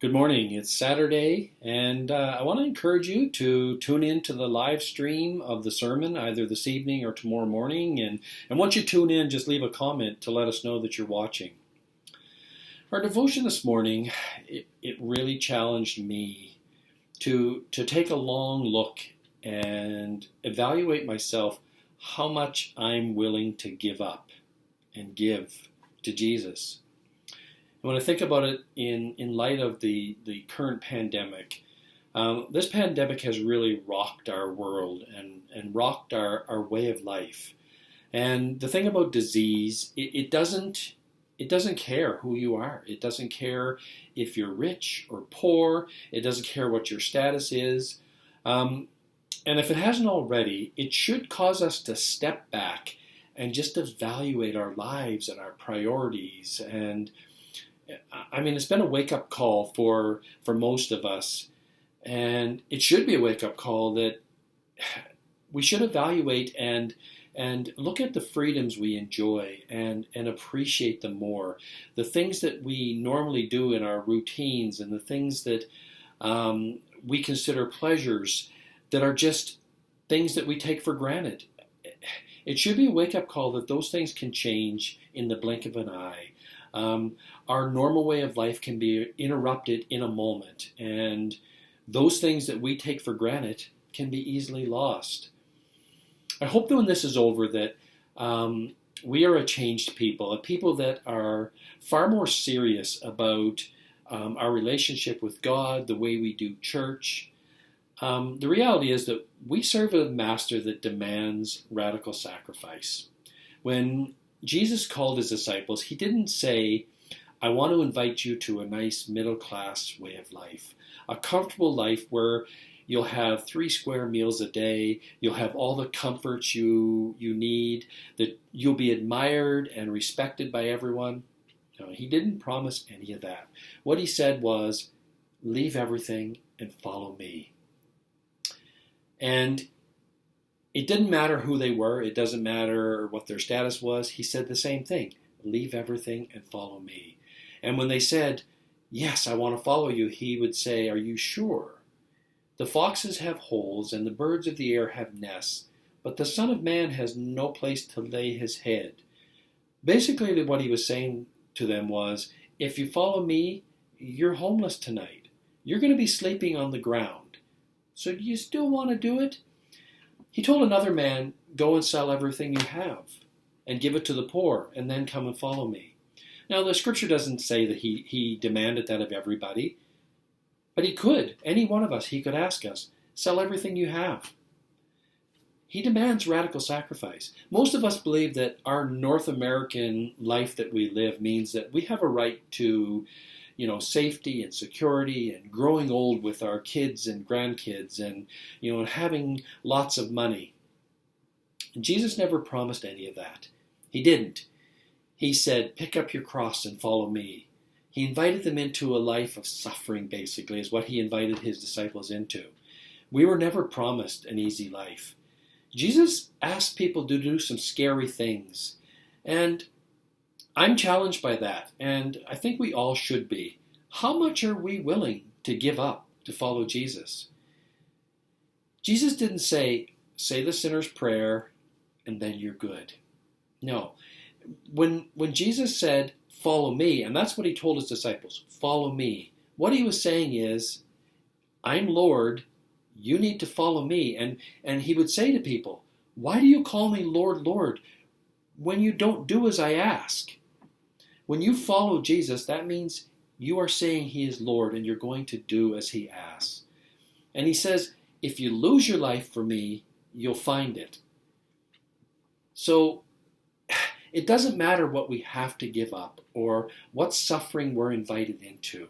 Good morning. It's Saturday, and I want to encourage you to tune in to the live stream of the sermon either this evening or tomorrow morning. And once you tune in, just leave a comment to let us know that you're watching. Our devotion this morning, it really challenged me to take a long look and evaluate myself how much I'm willing to give up and give to Jesus. When I think about it in light of the current pandemic, this pandemic has really rocked our world and rocked our way of life. And the thing about disease, it doesn't care who you are. It doesn't care if you're rich or poor. It doesn't care what your status is. And if it hasn't already, it should cause us to step back and just evaluate our lives and our priorities. And I mean, it's been a wake-up call for most of us, and it should be a wake-up call that we should evaluate and look at the freedoms we enjoy and appreciate them more. The things that we normally do in our routines and the things that we consider pleasures that are just things that we take for granted. It should be a wake-up call that those things can change in the blink of an eye. Our normal way of life can be interrupted in a moment, and those things that we take for granted can be easily lost. I hope that when this is over that we are a changed people, a people that are far more serious about our relationship with God, the way we do church. The reality is that we serve a master that demands radical sacrifice. When Jesus called his disciples, he didn't say, I want to invite you to a nice middle-class way of life, a comfortable life where you'll have 3 square meals a day, you'll have all the comforts you need, that you'll be admired and respected by everyone. No, he didn't promise any of that. What he said was, leave everything and follow me. And it didn't matter who they were. It doesn't matter what their status was. He said the same thing. Leave everything and follow me. And when they said, yes, I want to follow you, he would say, are you sure? The foxes have holes and the birds of the air have nests, but the Son of Man has no place to lay his head. Basically, what he was saying to them was, if you follow me, you're homeless tonight. You're going to be sleeping on the ground. So do you still want to do it? He told another man, go and sell everything you have and give it to the poor, and then come and follow me. Now, the scripture doesn't say that he demanded that of everybody, but he could. Any one of us, he could ask us, sell everything you have. He demands radical sacrifice. Most of us believe that our North American life that we live means that we have a right to safety and security and growing old with our kids and grandkids and, having lots of money. And Jesus never promised any of that. He didn't. He said, pick up your cross and follow me. He invited them into a life of suffering, basically, is what he invited his disciples into. We were never promised an easy life. Jesus asked people to do some scary things. And I'm challenged by that, and I think we all should be. How much are we willing to give up to follow Jesus? Jesus didn't say the sinner's prayer, and then you're good. No. When Jesus said, follow me, and that's what he told his disciples, follow me, what he was saying is, I'm Lord, you need to follow me. And he would say to people, why do you call me Lord, Lord, when you don't do as I ask? When you follow Jesus, that means you are saying he is Lord and you're going to do as he asks. And he says, if you lose your life for me, you'll find it. So it doesn't matter what we have to give up or what suffering we're invited into.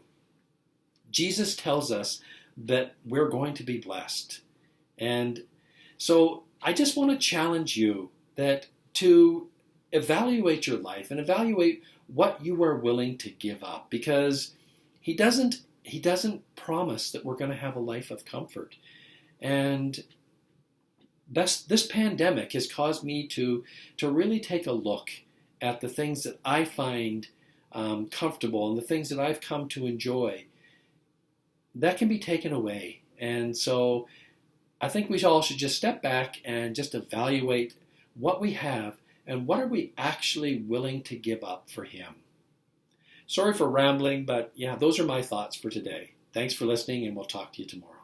Jesus tells us that we're going to be blessed. And so I just want to challenge you that to evaluate your life and evaluate what you are willing to give up, because he doesn't promise that we're going to have a life of comfort. And this pandemic has caused me to really take a look at the things that I find comfortable and the things that I've come to enjoy. that can be taken away. And so I think we all should just step back and just evaluate what we have and what are we actually willing to give up for Him. Sorry for rambling, but yeah, those are my thoughts for today. Thanks for listening, and we'll talk to you tomorrow.